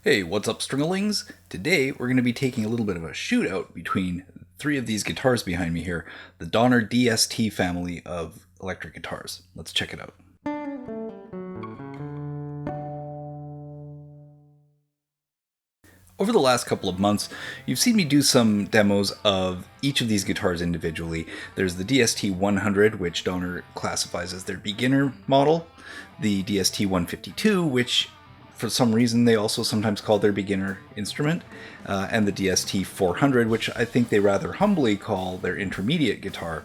Hey, what's up, Stringlings? Today we're going to be taking a little bit of a shootout between three of these guitars behind me here, the Donner DST family of electric guitars. Let's check it out. Over the last couple of months, you've seen me do some demos of each of these guitars individually. There's the DST100, which Donner classifies as their beginner model, the DST152, which for some reason they also sometimes call their beginner instrument, and the DST400, which I think they rather humbly call their intermediate guitar,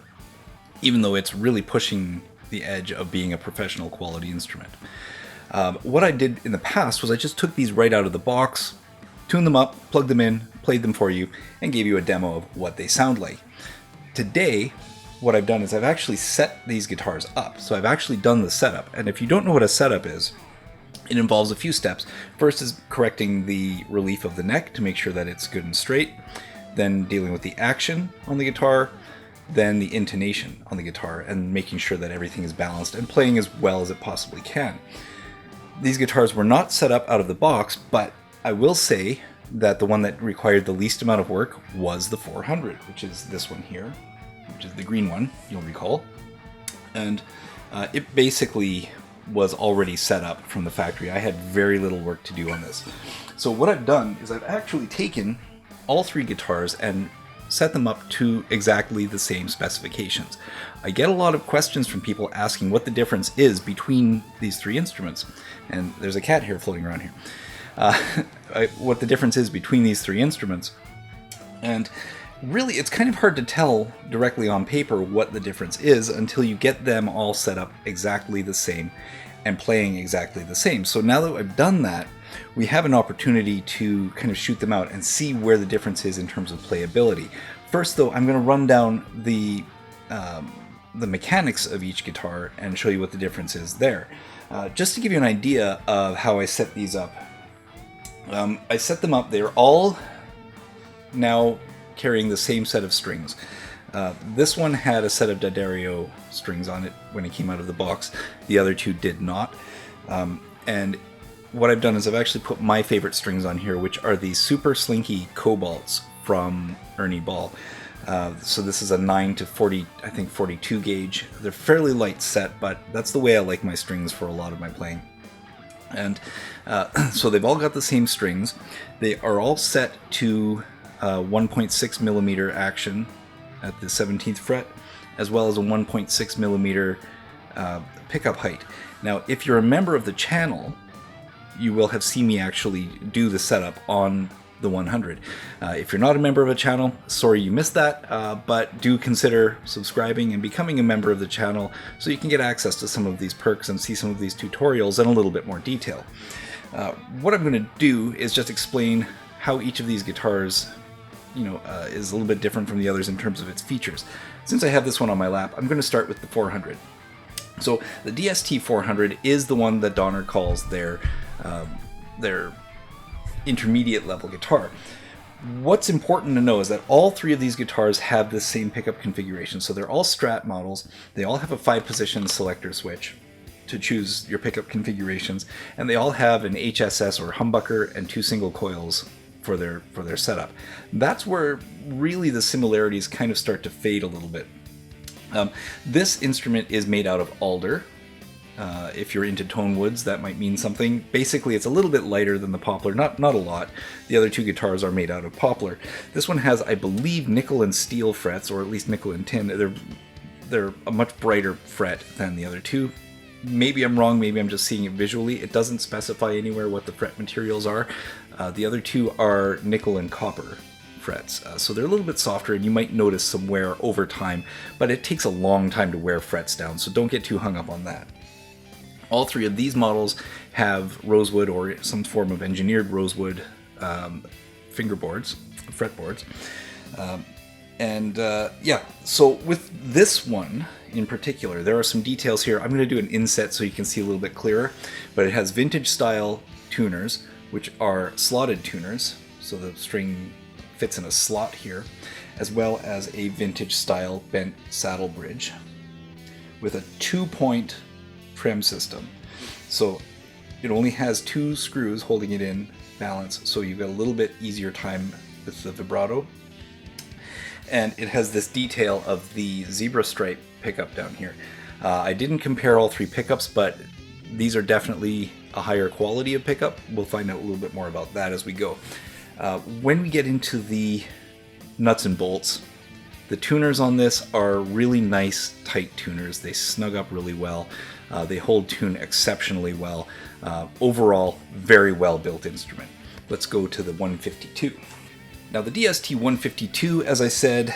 even though it's really pushing the edge of being a professional quality instrument. What I did in the past was I just took these right out of the box, tuned them up, plugged them in, played them for you, and gave you a demo of what they sound like. Today, what I've done is I've actually set these guitars up. So I've actually done the setup, and if you don't know what a setup is, it involves a few steps. First is correcting the relief of the neck to make sure that it's good and straight, then dealing with the action on the guitar, then the intonation on the guitar, and making sure that everything is balanced and playing as well as it possibly can. These guitars were not set up out of the box, but I will say that the one that required the least amount of work was the 400, which is this one here, which is the green one, you'll recall. And it basically was already set up from the factory. I had very little work to do on this. So what I've done is I've actually taken all three guitars and set them up to exactly the same specifications. I get a lot of questions from people asking what the difference is between these three instruments. And there's a cat hair floating around here. What the difference is between these three instruments. And really, it's kind of hard to tell directly on paper what the difference is until you get them all set up exactly the same and playing exactly the same. So now that I've done that, we have an opportunity to kind of shoot them out and see where the difference is in terms of playability. First, though, I'm going to run down the mechanics of each guitar and show you what the difference is there. Just to give you an idea of how I set these up. I set them up, they're all now carrying the same set of strings. This one had a set of D'Addario strings on it when it came out of the box. The other two did not. And what I've done is I've actually put my favorite strings on here, which are the super slinky Cobalts from Ernie Ball. So this is a 9 to 40, I think 42 gauge. They're fairly light set, but that's the way I like my strings for a lot of my playing. And so they've all got the same strings. They are all set to 1.6 millimeter action at the 17th fret, as well as a 1.6 millimeter pickup height. Now, if you're a member of the channel, you will have seen me actually do the setup on the 100. If you're not a member of a channel, sorry you missed that, but do consider subscribing and becoming a member of the channel so you can get access to some of these perks and see some of these tutorials in a little bit more detail. What I'm going to do is just explain how each of these guitars is a little bit different from the others in terms of its features. Since I have this one on my lap, I'm going to start with the 400. So the DST400 is the one that Donner calls their intermediate level guitar. What's important to know is that all three of these guitars have the same pickup configuration. So they're all Strat models. They all have a 5-position selector switch to choose your pickup configurations, and they all have an HSS or humbucker and 2 single coils for their setup. That's where really the similarities kind of start to fade a little bit. This instrument is made out of alder. If you're into tone woods, that might mean something. Basically, it's a little bit lighter than the poplar, not a lot. The other two guitars are made out of poplar. This one has, I believe, nickel and steel frets, or at least nickel and tin. They're a much brighter fret than the other two. Maybe I'm wrong, maybe I'm just seeing it visually. It doesn't specify anywhere what the fret materials are. The other two are nickel and copper frets, so they're a little bit softer, and you might notice some wear over time, but it takes a long time to wear frets down, so don't get too hung up on that. All three of these models have rosewood or some form of engineered rosewood fingerboards, fretboards. So with this one in particular, there are some details here. I'm going to do an inset so you can see a little bit clearer, but it has vintage style tuners, which are slotted tuners, so the string fits in a slot here, as well as a vintage style bent saddle bridge with a 2-point trim system. So it only has 2 screws holding it in balance, so you've got a little bit easier time with the vibrato. And it has this detail of the zebra stripe pickup down here. I didn't compare all three pickups, but these are definitely a higher quality of pickup. We'll find out a little bit more about that as we go. When we get into the nuts and bolts, the tuners on this are really nice, tight tuners. They snug up really well. They hold tune exceptionally well. Overall, very well built instrument. Let's go to the 152. Now the DST152, as I said,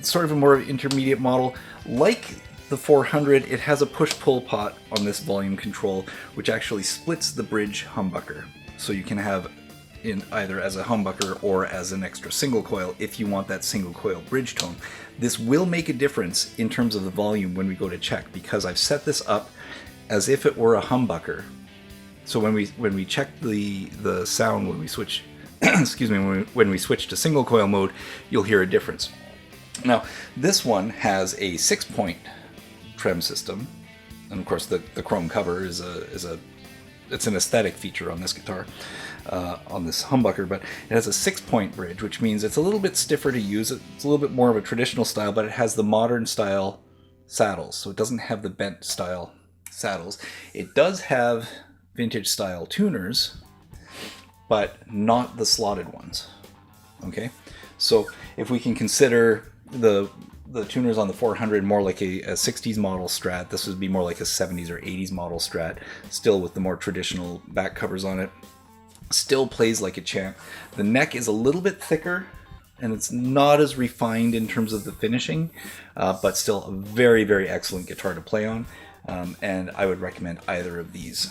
sort of a more intermediate model. Like the 400, it has a push-pull pot on this volume control, which actually splits the bridge humbucker. So you can have in either as a humbucker or as an extra single coil if you want that single coil bridge tone. This will make a difference in terms of the volume when we go to check, because I've set this up as if it were a humbucker. So when we check the sound when we switch excuse me, when we switch to single coil mode, you'll hear a difference. Now this one has a 6-point trem system, and of course the chrome cover is it's an aesthetic feature on this guitar, on this humbucker, but it has a 6-point bridge, which means it's a little bit stiffer to use. It's a little bit more of a traditional style, but it has the modern style saddles, so it doesn't have the bent style saddles. It does have vintage style tuners, but not the slotted ones. Okay, so if we can consider the tuners on the 400 more like a 60s model Strat, this would be more like a 70s or 80s model Strat, still with the more traditional back covers on it. Still plays like a champ. The neck is a little bit thicker, and it's not as refined in terms of the finishing, but still a very, very excellent guitar to play on, and I would recommend either of these.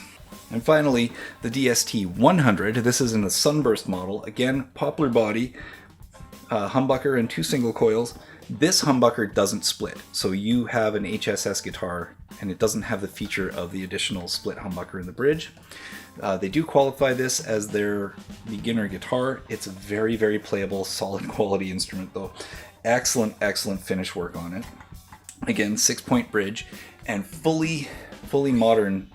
And finally, the DST100. This is in a sunburst model. Again, poplar body, humbucker and 2 single coils. This humbucker doesn't split, so you have an HSS guitar and it doesn't have the feature of the additional split humbucker in the bridge. They do qualify this as their beginner guitar. It's a very, very playable, solid quality instrument though. Excellent, excellent finish work on it. Again, 6-point bridge and fully modern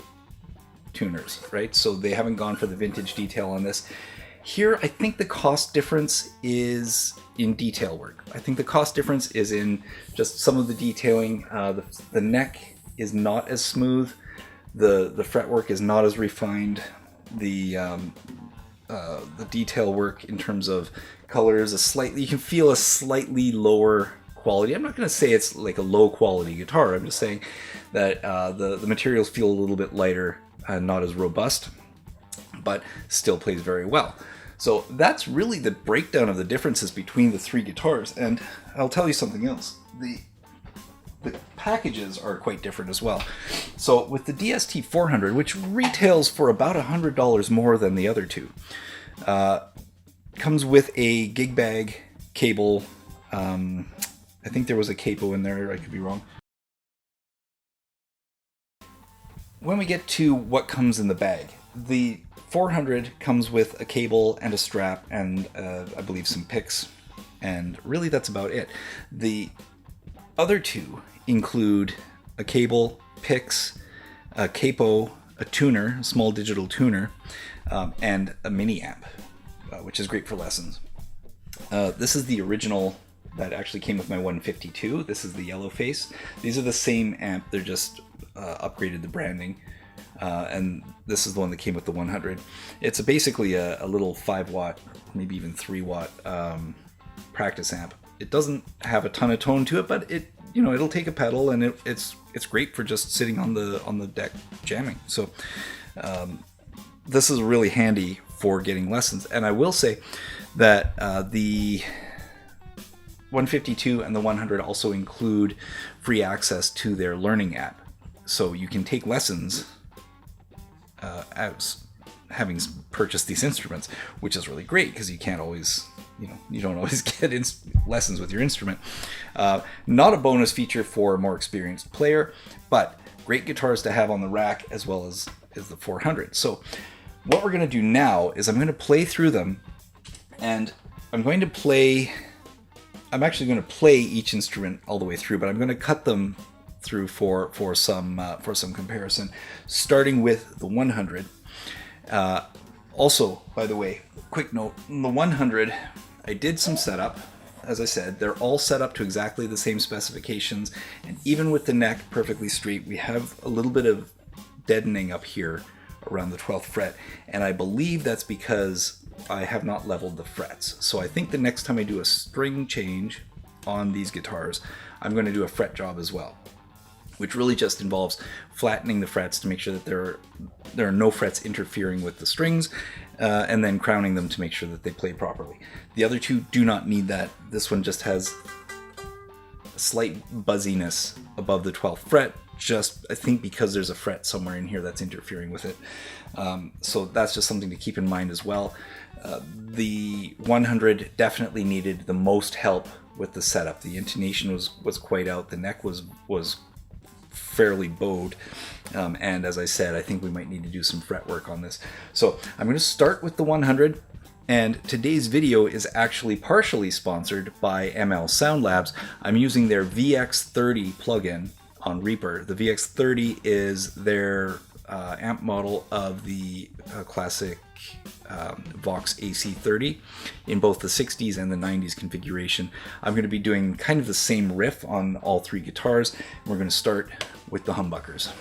tuners, right? So they haven't gone for the vintage detail on this. Here, I think the cost difference is in detail work. I think the cost difference is in just some of the detailing. The neck is not as smooth. The fretwork is not as refined. The detail work in terms of colors you can feel a slightly lower quality. I'm not going to say it's like a low quality guitar. I'm just saying that the materials feel a little bit lighter and not as robust, but still plays very well. So that's really the breakdown of the differences between the three guitars. And I'll tell you something else. The packages are quite different as well. So with the DST400, which retails for about $100 more than the other two, comes with a gig bag cable. I think there was a capo in there, I could be wrong. When we get to what comes in the bag, the 400 comes with a cable and a strap and I believe some picks, and really that's about it. The other two include a cable, picks, a capo, a tuner, a small digital tuner, and a mini amp, which is great for lessons. This is the original that actually came with my 152. This is the yellow face. These are the same amp, they're just upgraded the branding. And this is the one that came with the 100. It's basically a little 5-watt, maybe even 3-watt practice amp. It doesn't have a ton of tone to it, but it'll take a pedal, and it's great for just sitting on the deck jamming. So this is really handy for getting lessons. And I will say that the 152 and the 100 also include free access to their learning app, so you can take lessons as having purchased these instruments, which is really great because you can't always, you don't always get lessons with your instrument. Not a bonus feature for a more experienced player, but great guitars to have on the rack as well as the 400. So what we're going to do now is I'm going to play through them, and I'm actually going to play each instrument all the way through, but I'm going to cut them through for some comparison, starting with the 100. Also, by the way, quick note, on the 100, I did some setup. As I said, they're all set up to exactly the same specifications, and even with the neck perfectly straight, we have a little bit of deadening up here around the 12th fret, and I believe that's because I have not leveled the frets. So I think the next time I do a string change on these guitars, I'm going to do a fret job as well, which really just involves flattening the frets to make sure that there are no frets interfering with the strings, and then crowning them to make sure that they play properly. The other two do not need that. This one just has a slight buzziness above the 12th fret, just I think because there's a fret somewhere in here that's interfering with it. So that's just something to keep in mind as well. The 100 definitely needed the most help with the setup. The intonation was quite out. The neck was fairly bowed, and as I said, I think we might need to do some fret work on this. So I'm going to start with the 100, and today's video is actually partially sponsored by ML Sound Labs. I'm using their VX30 plugin on Reaper. The VX30 is their amp model of the classic Vox AC30 in both the 60s and the 90s configuration. I'm going to be doing kind of the same riff on all three guitars. We're going to start with the humbuckers.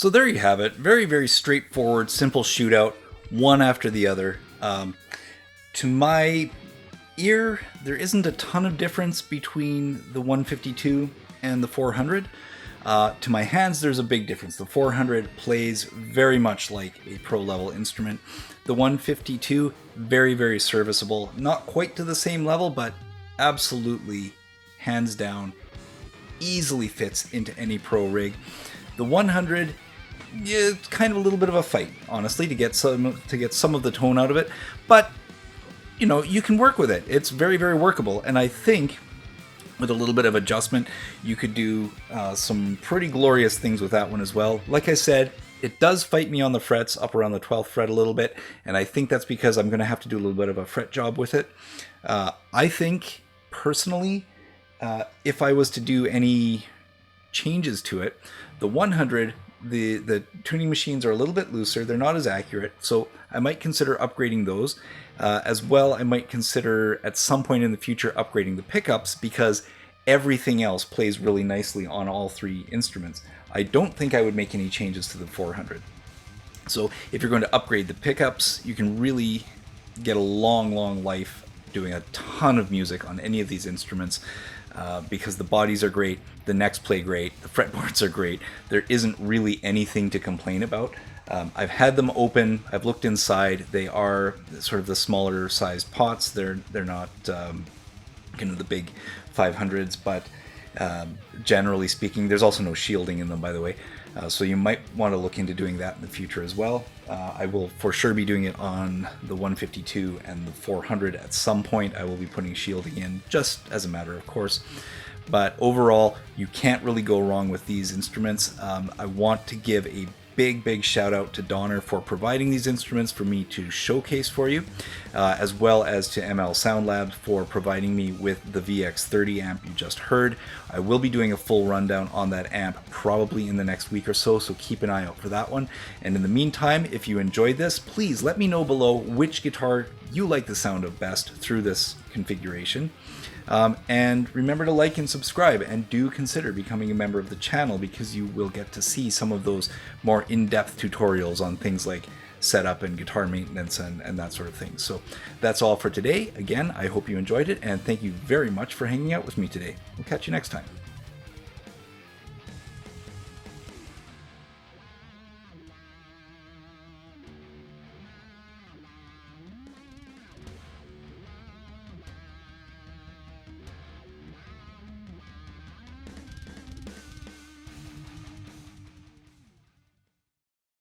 So there you have it. Very, very straightforward, simple shootout, one after the other. To my ear, there isn't a ton of difference between the 152 and the 400. To my hands, there's a big difference. The 400 plays very much like a pro level instrument. The 152, very, very serviceable. Not quite to the same level, but absolutely, hands down, easily fits into any pro rig. The 100, yeah, it's kind of a little bit of a fight, honestly, to get some of the tone out of it. But you know, you can work with it. It's very, very workable, and I think with a little bit of adjustment, you could do some pretty glorious things with that one as well. Like I said, it does fight me on the frets up around the 12th fret a little bit, and I think that's because I'm going to have to do a little bit of a fret job with it. I think, personally, if I was to do any changes to it, the 100, the tuning machines are a little bit looser. They're not as accurate, so I might consider upgrading those. As well, I might consider at some point in the future upgrading the pickups, because everything else plays really nicely on all three instruments. I don't think I would make any changes to the 400. So if you're going to upgrade the pickups, you can really get a long, long life doing a ton of music on any of these instruments, because the bodies are great, the necks play great, the fretboards are great. There isn't really anything to complain about. I've had them open, I've looked inside. They are sort of the smaller sized pots. They're not kind of the big 500s, but generally speaking, there's also no shielding in them, by the way. So you might want to look into doing that in the future as well. I will for sure be doing it on the 152 and the 400 at some point. I will be putting shielding in, just as a matter of course. But overall, you can't really go wrong with these instruments. I want to give a big shout out to Donner for providing these instruments for me to showcase for you, as well as to ML Sound Labs for providing me with the VX30 amp you just heard. I will be doing a full rundown on that amp probably in the next week or so, so keep an eye out for that one. And in the meantime, if you enjoyed this, please let me know below which guitar you like the sound of best through this configuration. And remember to like and subscribe, and do consider becoming a member of the channel, because you will get to see some of those more in-depth tutorials on things like setup and guitar maintenance and that sort of thing. So that's all for today. Again, I hope you enjoyed it, and thank you very much for hanging out with me today. We'll catch you next time.